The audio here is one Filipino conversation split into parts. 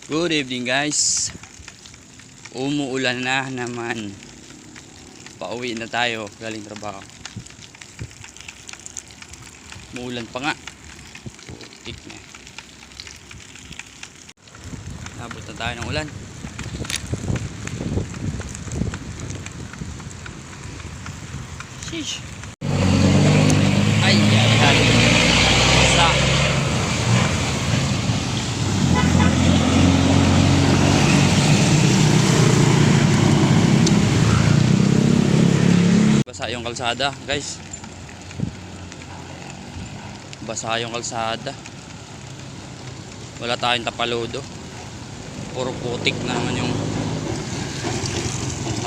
Good evening guys. Umuulan na naman. Pauwi na tayo galing trabaho. Umuulan pa nga. Putik na. Nabot na tayo ng ulan. Sheesh. Ay, ay, ay. Sa basa yung kalsada guys, basa yung kalsada, wala tayong tapaludo, puro putik na naman yung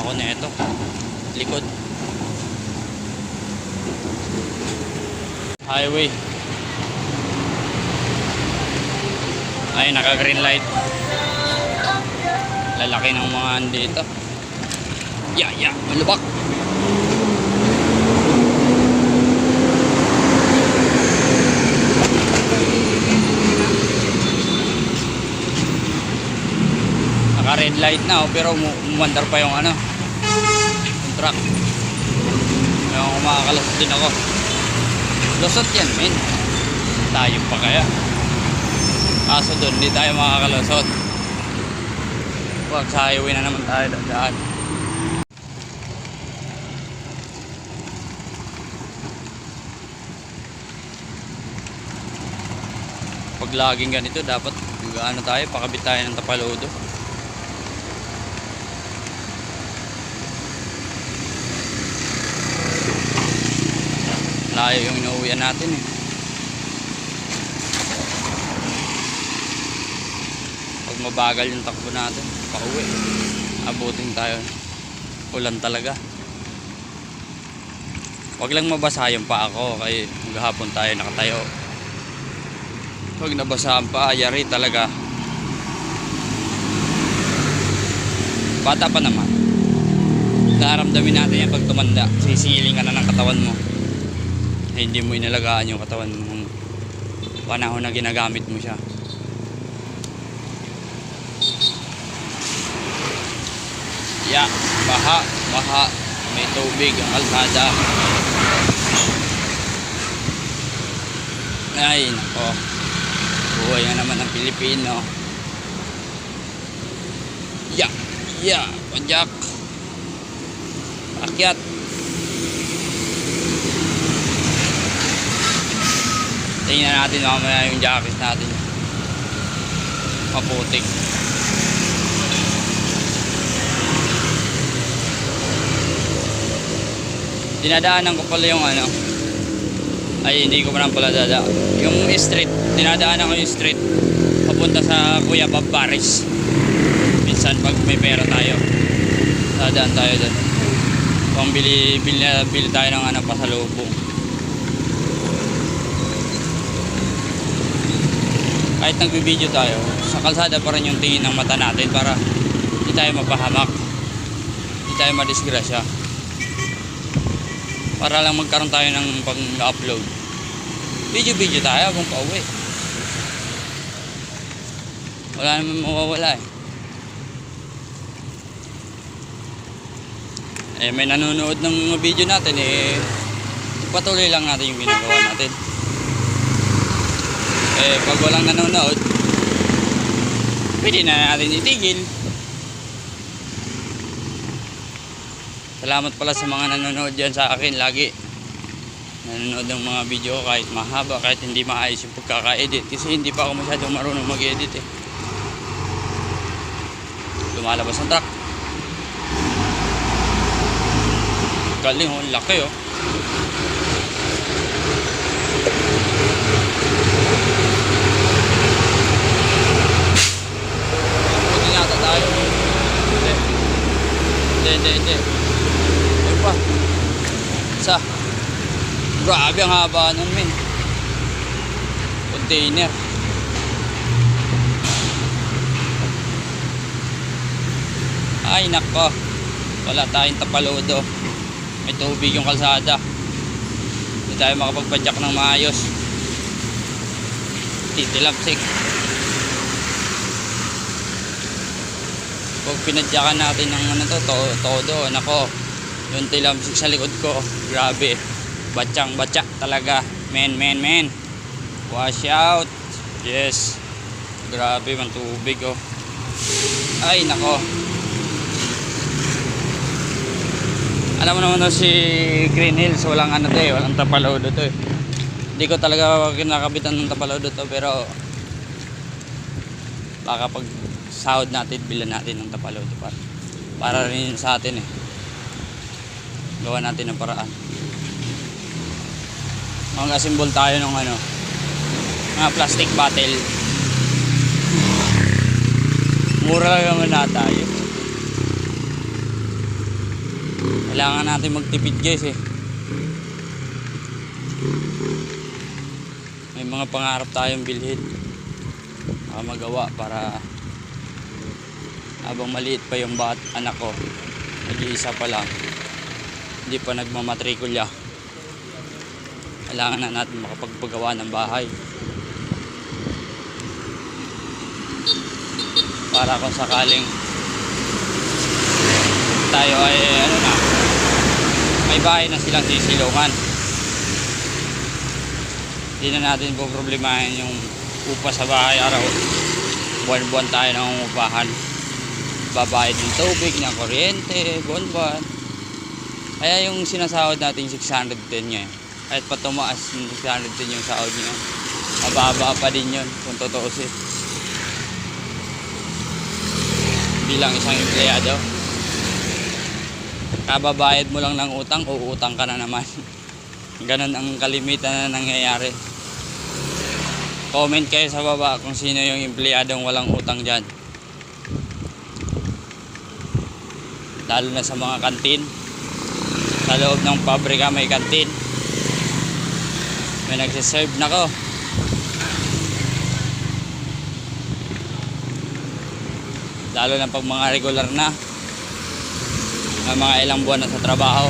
ako na ito likod highway. Ay, naka green light, lalaki ng mga andito. Malubak. Naka red light na pero umandar pa yung yung truck. Kaya kumakalasot din ako. Lusot yan men, tayo pa kaya, kaso doon hindi tayo makakalusot. Wag, sa highway na naman tayo dadaan. Pag laging ganito dapat tayo, pakabit tayo ng tapaludo. Layo yung inuwian natin eh. Pag mabagal yung takbo natin pauwi, abutin tayo, ulan talaga. Wag lang mabasa yung paa ko, kaya maghapon tayo nakatayo. Pag nabasa ang paa, yari talaga. Bata pa naman, naramdamin natin yan pag tumanda. Sisiling ka na ng katawan mo, hindi mo inalagaan yung katawan mo panahon na ginagamit mo siya. Baha, may tubig ang kalsada. Ay nako, buhay na naman ng Pilipino. Pajak akyat. Tingnan natin mamaya yung jacket natin, maputik. Dinadaanan ko pala yung ay hindi ko pa pala dadaan yung street. Dinadaanan ko yung street papunta sa Kuya Bob Paris. Minsan pag may pera tayo, dadaan tayo doon. Pang bili tayo ng pasalubong. Kahit nagbibideo tayo, sa kalsada pa rin yung tingin ng mata natin para hindi tayo mapahamak, hindi tayo madisgrasya, para lang magkaroon tayo ng pang-upload. Video tayo kung pauwi, wala naman mawawala eh. May nanonood ng video natin eh, patuloy lang natin yung ginagawa natin. Pag walang nanonood, pwede na natin itigil. Salamat pala sa mga nanonood dyan sa akin lagi. Nanonood ng mga video ko kahit mahaba, kahit hindi maayos yung pagkaka-edit, kasi hindi pa ako masyadong marunong mag-edit eh. Lumalabas ang truck. Galing oh, laki oh. Puti nata tayo. Hindi. Ay pa. Grabe ang haba nun men. Container. Ay nako, wala tayong tapaludo. May tubig yung kalsada, hindi tayo makapagpadyak ng maayos. Titilapsik. Pag pinadyakan natin ng ano to, todo, nako, yung tilamsik sa likod ko, grabe, batyang batya talaga, men. Wash out. Yes, grabe man tubig oh. Ay nako, alam mo naman to si Green Hills, walang ano to eh, walang tapalodo to eh. Hindi ko talaga kinakabitan ng tapalodo to, pero baka pag sahod natin, bilan natin ng tapalodo para rin sa atin eh. Gawa natin ng paraan. Mag-assemble tayo ng ano, mga plastic bottle. Mura lang naman na tayo. Kailangan natin magtipid guys eh. May mga pangarap tayong bilhin, magawa para habang maliit pa yung anak ko, nag-iisa pa lang, hindi pa nagmamatrikulya, kailangan na natin makapagpagawa ng bahay para kung sakaling tayo ay ano na, may bahay na silang sisilungan, hindi na natin po problemahin yung upa sa bahay araw. Buwan-buwan tayo ng upahan, babayad ng tubig, ng kuryente, buwan-buwan. Kaya yung sinasahod natin 610 ngayon, kahit pa tumaas ng 610 yung sahod nyo, mababa pa din yun kung tutuusin. Bilang isang empleyado, kababayad mo lang ng utang, uutang ka na naman. Ganun ang kalimitan na nangyayari. Comment kayo sa baba kung sino yung empleyadong walang utang dyan, lalo na sa mga kantin. Sa loob ng pabrika may kantin, may nagsiserve na ko. Lalo na pag mga regular na, may mga ilang buwan na sa trabaho,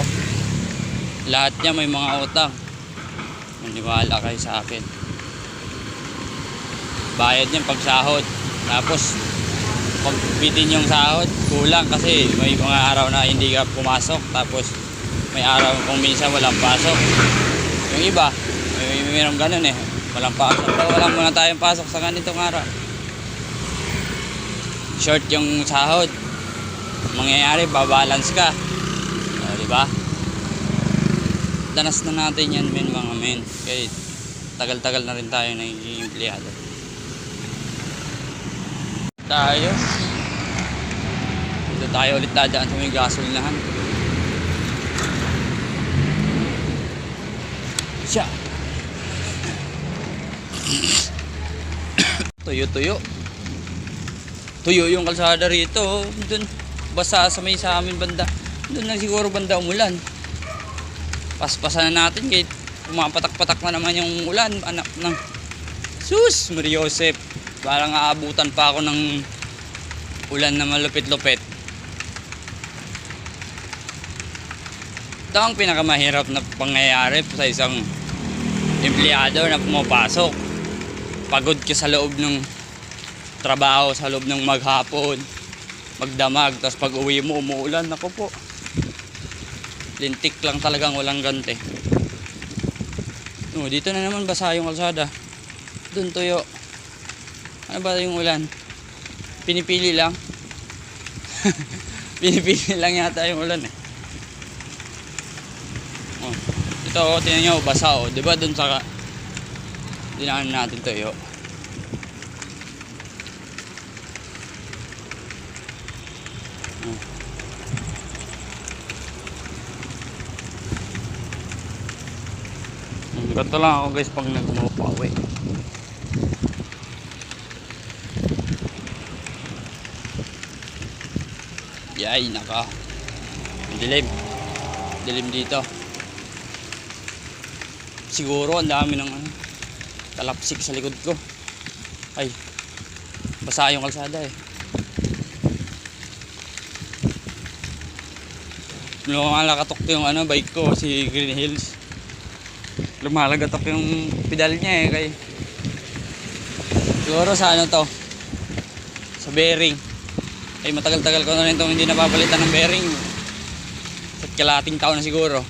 lahat niya may mga utang. Maniwala kayo sa akin, bayad niyan pag sahod. Tapos pag bitin yung sahod, kulang kasi may mga araw na hindi ka pumasok, tapos may araw kung minsan walang pasok. Yung iba mayroong ganun eh, walang pasok, walang muna tayong pasok sa ganitong araw, short yung sahod, mangyayari babalance ka, diba? Danas na natin yan mga men, kaya tagal-tagal na rin tayo naging empleyado tayo. Dito tayo ulit dadaan sa may gasolinahan. Siya tuyo yung kalsada rito. Dun basa sa may sa amin banda, dun lang siguro banda umulan. Paspasan na natin kahit pumapatak-patak na naman yung ulan. Anak ng sus Maria Joseph, parang aabutan pa ako ng ulan na malupit-lupit. Ito ang pinakamahirap na pangyayari sa isang empleyado na pumapasok. Pagod ka sa loob ng trabaho, sa loob ng maghapon, magdamag, tapos pag uwi mo umuulan. Ako po, lintik lang talagang walang gante. Dito na naman basa yung kalsada, dun tuyo. Ano ba yung ulan? Pinipili lang. Pinipili lang yata yung ulan eh. Ito tingnan nyo, basa diba dun sa dinaanan natin tuyo. Ganito lang ako guys pag nagmupawi. Yay, naka dilim dito. Siguro ang dami ng talapsik sa likod ko. Ay, basa yung kalsada eh. Lumalagatok yung bike ko, si Green Hills. Lumalagatok yung pedal niya eh, kay siguro sa to, sa bearing. Ay matagal-tagal ko na rin itong hindi napapalitan ng bearing. Sa kalating taon na siguro.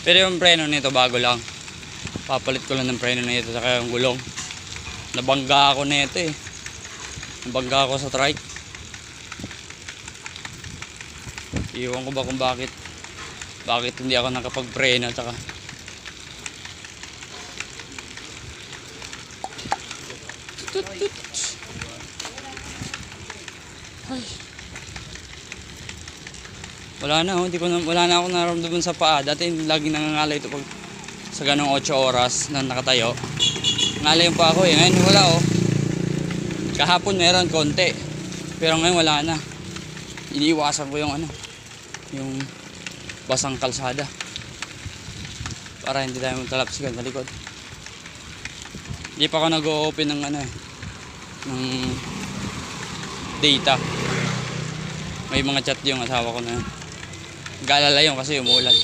Pero yung preno nito bago lang. Papalit ko lang ng preno na ito saka yung gulong. Nabangga ako na ito eh. Nabangga ako sa trike. Iwan ko ba kung bakit hindi ako nakapagpreno saka ay. Wala na akong nararamdaman sa paa. Dati laging nangangalay ito pag sa ganong 8 oras na nakatayo. Ngalay yung paa ko eh. Ngayon wala oh. Kahapon meron konti. Pero ngayon wala na. Iniiwasan ko yung yung basang kalsada. Para hindi tayo magtalapsikan sa likod. Hindi pa ako nag-o-open ng ng data. May mga chat yung asawa ko na nag-aalala yun kasi umuulan.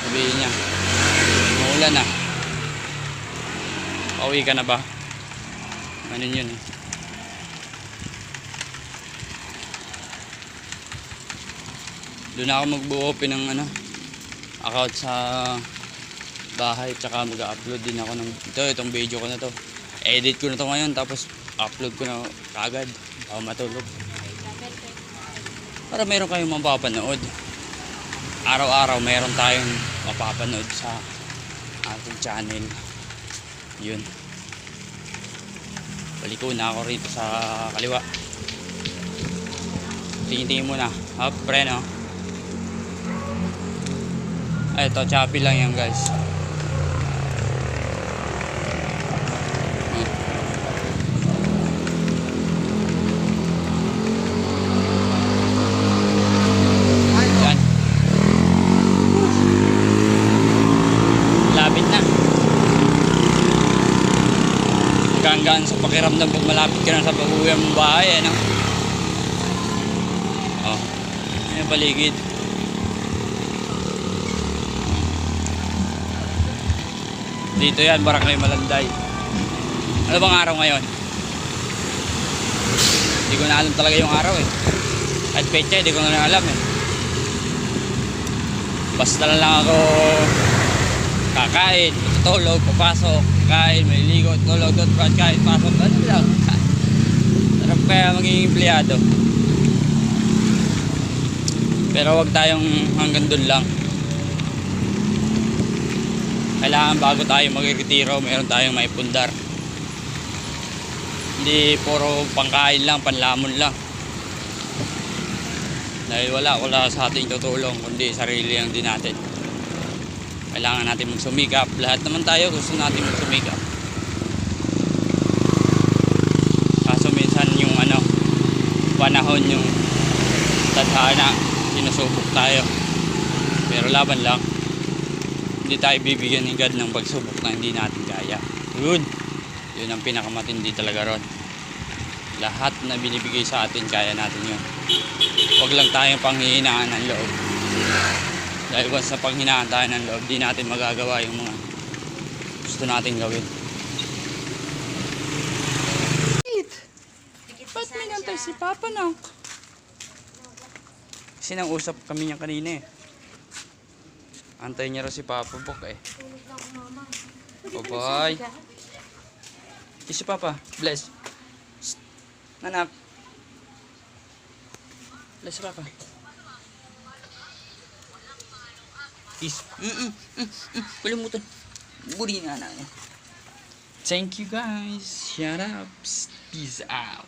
Sabihin niya, umuulan na. Pauwi ka na ba? Ganun yun eh. Doon ako mag-open ng account sa bahay, tsaka mag-upload din ako ng itong video ko na to. Edit ko na to ngayon tapos upload ko na kagad bago matulog. Para meron kayong mapapanood. Araw-araw meron tayong mapapanood sa ating channel. Yun. Baliko na ako rito sa kaliwa. Tingin-tingin muna. Up, preno. Ay, ito, choppy lang yan guys. Yan. Lapit na. Hanggang sa pakiramdam pag malapit ka na sa pag-uwi mong bahay, oh, ayan paligid. Dito yan, Barangay Malanday. Ano bang araw ngayon? Hindi ko na alam talaga yung araw eh. At petsa, hindi ko na alam eh. Basta na lang ako kakain, tutulog, papasok, kain, may ligo, tulog, kain, pasok, ano lang. Sarap kaya maging empleyado. Pero wag tayong hanggang dun lang. Kailangan bago tayo mag-retiro, mayroon tayong maipundar. Hindi puro pangkain lang, panlamon lang. Dahil wala sa ating tutulong, kundi sarili lang din natin. Kailangan natin magsumikap. Lahat naman tayo gusto natin magsumikap. Kaso minsan yung panahon, yung tadhana, sinusubok tayo. Pero laban lang. Hindi tayo bibigyan ni God ng pagsubok na hindi natin kaya. Yun ang pinakamatindi talaga ron. Lahat na binibigay sa atin, kaya natin yun. Huwag lang tayong panghihinaan ng loob. Dahil once na panghinaan tayo ng loob, di natin magagawa yung mga gusto natin gawin. Ba't may nantay si Papa na? Kasi nang usap kami niya kanina eh. Antay niya raw si Papa Bok eh. Bye-bye. Si Papa, bless. Nanak. Bless si Papa. Peace. Kalimutan. Budi na. Thank you guys. Shut up. Peace out.